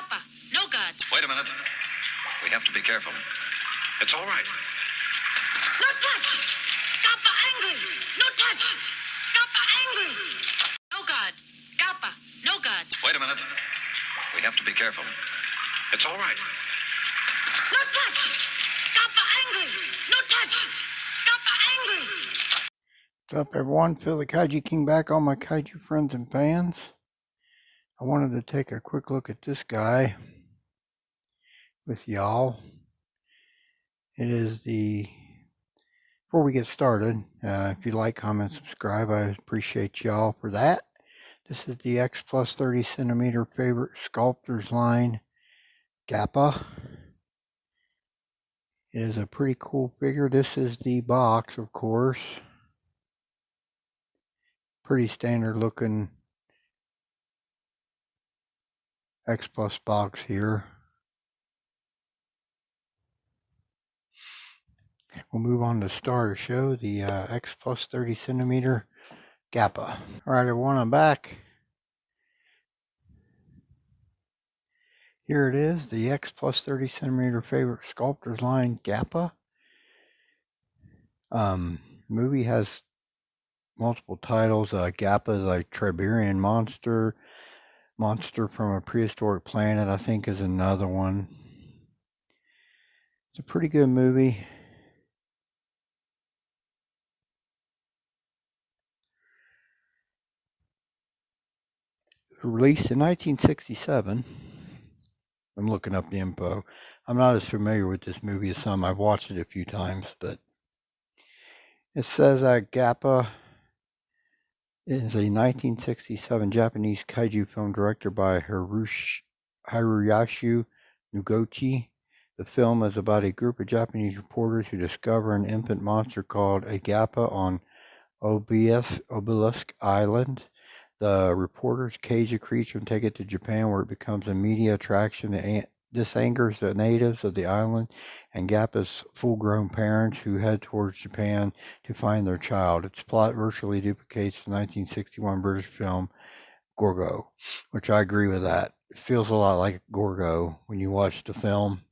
Gappa, no good. Wait a minute. We have to be careful. It's all right. No touch. Gappa angry. No touch. Gappa angry. No good. Gappa, no good. Wait a minute. We have to be careful. It's all right. No touch. Gappa angry. No touch. Gappa angry. What's up, everyone? Phil the Kaiju King back, all my kaiju friends and fans. I wanted to take a quick look at this guy with y'all. It is before we get started, if you like, comment, subscribe, I appreciate y'all for that. This is the X plus 30 centimeter favorite sculptors line Gappa. It is a pretty cool figure. This is the box, of course. Pretty standard looking X plus box here. We'll move on to start the show, the X plus 30 centimeter Gappa. All right, everyone, I'm back. Here it is, the X plus 30 centimeter favorite sculptors line Gappa. Movie has multiple titles. Gappa is a Triberian monster. Monster from a prehistoric planet, I think, is another one. It's a pretty good movie. Released in 1967. I'm looking up the info. I'm not as familiar with this movie as some. I've watched it a few times, but it says that Gappa is a 1967 Japanese kaiju film directed by Hiroyasu Noguchi. The film is about a group of Japanese reporters who discover an infant monster called a Gappa on Obelisk Island. The reporters cage the creature and take it to Japan, where it becomes a media attraction. This angers the natives of the island and Gappa's full-grown parents, who head towards Japan to find their child. Its plot virtually duplicates the 1961 British film Gorgo, which I agree with that. It feels a lot like Gorgo when you watch the film.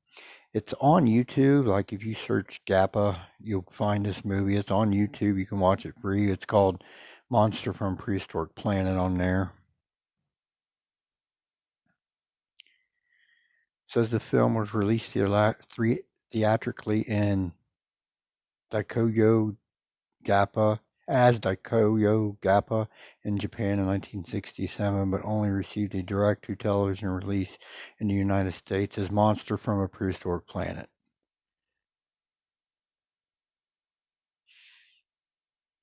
It's on YouTube. Like, if you search Gappa, you'll find this movie. It's on YouTube. You can watch it free. It's called Monster from Prehistoric Planet on there. It says the film was released theatrically in Daikoyo Gappa in Japan in 1967, but only received a direct-to-television release in the United States as Monster from a Prehistoric Planet.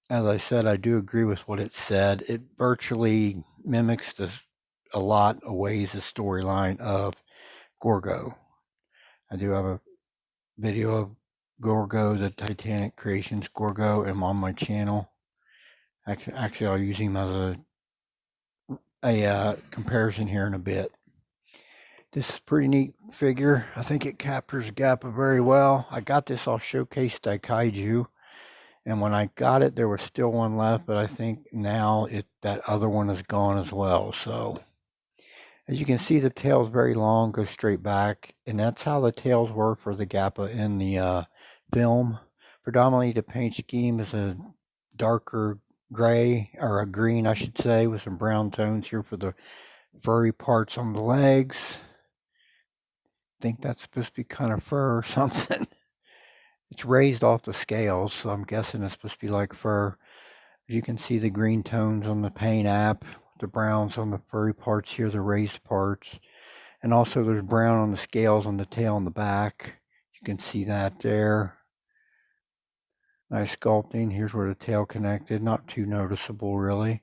As I said, I do agree with what it said. It virtually mimics a lot of ways the storyline of Gorgo. I do have a video of Gorgo, the Titanic Creations Gorgo, and on my channel. Actually, I'll use him as a comparison here in a bit. This is a pretty neat figure. I think it captures Gappa very well. I got this off Showcase Kaiju. And when I got it, there was still one left, but I think now that other one is gone as well. So, as you can see, the tail is very long, goes straight back, and that's how the tails were for the Gappa in the film. Predominantly, the paint scheme is a darker gray, or a green, I should say, with some brown tones here for the furry parts on the legs. I think that's supposed to be kind of fur or something. It's raised off the scales, so I'm guessing it's supposed to be like fur. As you can see, the green tones on the paint app, the browns on the furry parts here, the raised parts. And also there's brown on the scales on the tail and the back. You can see that there. Nice sculpting. Here's where the tail connected. Not too noticeable, really.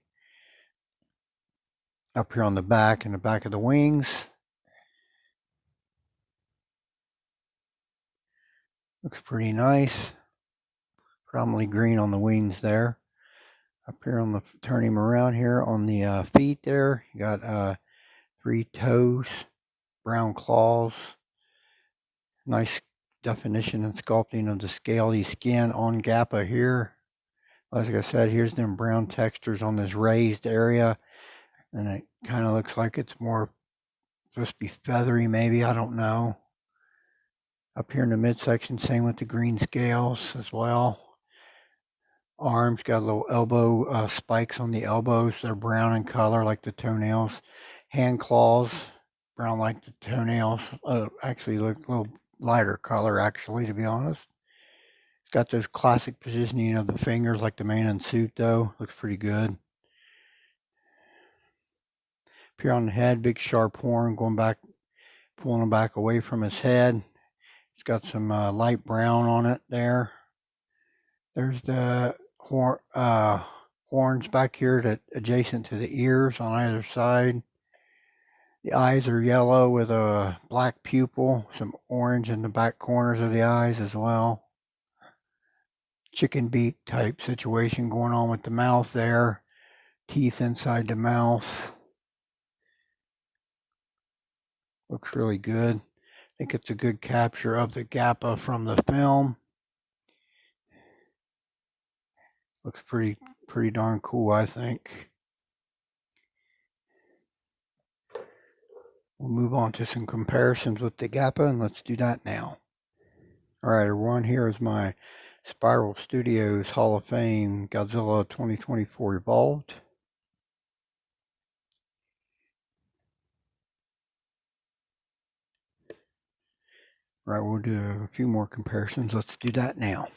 Up here on the back and the back of the wings. Looks pretty nice. Predominantly green on the wings there. Up here on the, turn him around here on the feet there. You got 3 toes, brown claws. Nice definition and sculpting of the scaly skin on Gappa here. Like I said, here's them brown textures on this raised area. And it kind of looks like it's more supposed to be feathery, maybe, I don't know. Up here in the midsection, same with the green scales as well. Arms got little elbow spikes on the elbows. They're brown in color like the toenails. Hand claws, brown like the toenails. Actually look a little lighter color, actually, to be honest. It's got those classic positioning of the fingers like the man in suit, though. Looks pretty good. Up here on the head, big sharp horn going back, pulling him back away from his head. It's got some light brown on it there. There's the horns back here that adjacent to the ears on either side. The eyes are yellow with a black pupil, some orange in the back corners of the eyes as well. Chicken beak type situation going on with the mouth there. Teeth inside the mouth. Looks really good. I think it's a good capture of the Gappa from the film. Looks pretty darn cool, I think. We'll move on to some comparisons with the Gappa, and let's do that now. All right, everyone, here is my Spiral Studios Hall of Fame Godzilla 2024 Evolved. All right, we'll do a few more comparisons. Let's do that now.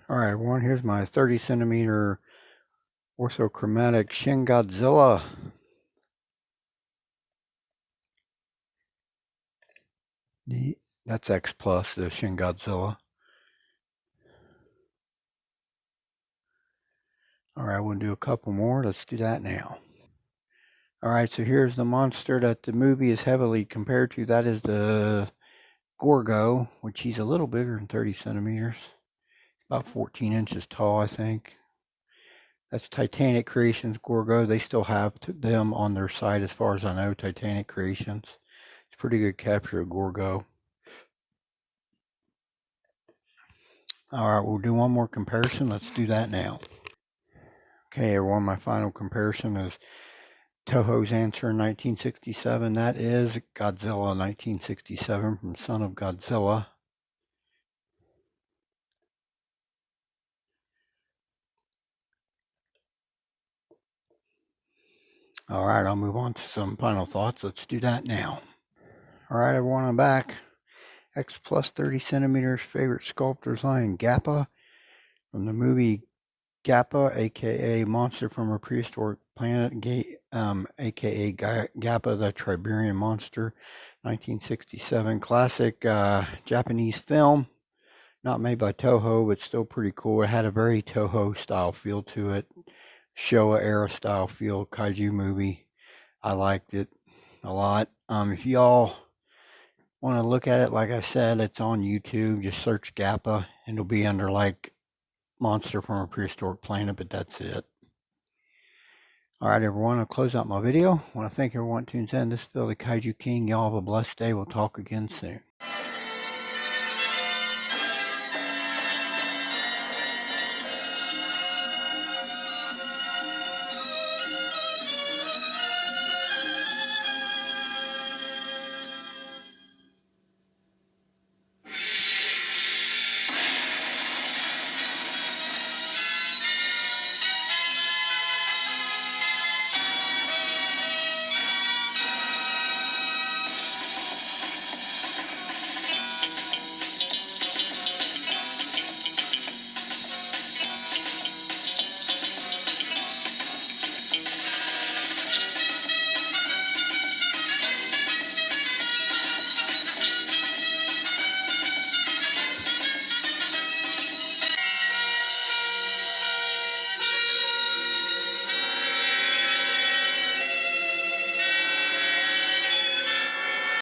All right, everyone, here's my 30 centimeter orthochromatic Shin Godzilla. That's X plus, the Shin Godzilla. All right, we'll do a couple more. Let's do that now. All right, so here's the monster that the movie is heavily compared to. That is the Gorgo, which he's a little bigger than 30 centimeters. About 14 inches tall, I think. That's Titanic Creations Gorgo. They still have them on their site as far as I know, Titanic Creations. It's a pretty good capture of Gorgo. All right, we'll do one more comparison. Let's do that now. Okay, everyone, my final comparison is Toho's answer in 1967. That is Godzilla 1967 from Son of Godzilla. All right, I'll move on to some final thoughts. Let's do that now. All right, everyone, I'm back. X plus 30 centimeters favorite sculptor's line, Gappa, from the movie Gappa, aka Monster from a Prehistoric Planet, aka Gappa, the Triberian Monster, 1967. Classic Japanese film, not made by Toho, but still pretty cool. It had a very Toho style feel to it, Showa era style feel, kaiju movie. I liked it a lot. If y'all want to look at it, like I said, it's on YouTube. Just search Gappa, and it'll be under like Monster from a Prehistoric Planet, but that's it. All right, everyone, I'll close out my video. I want to thank everyone who tunes in. This is Phil, the Kaiju King. Y'all have a blessed day. We'll talk again soon.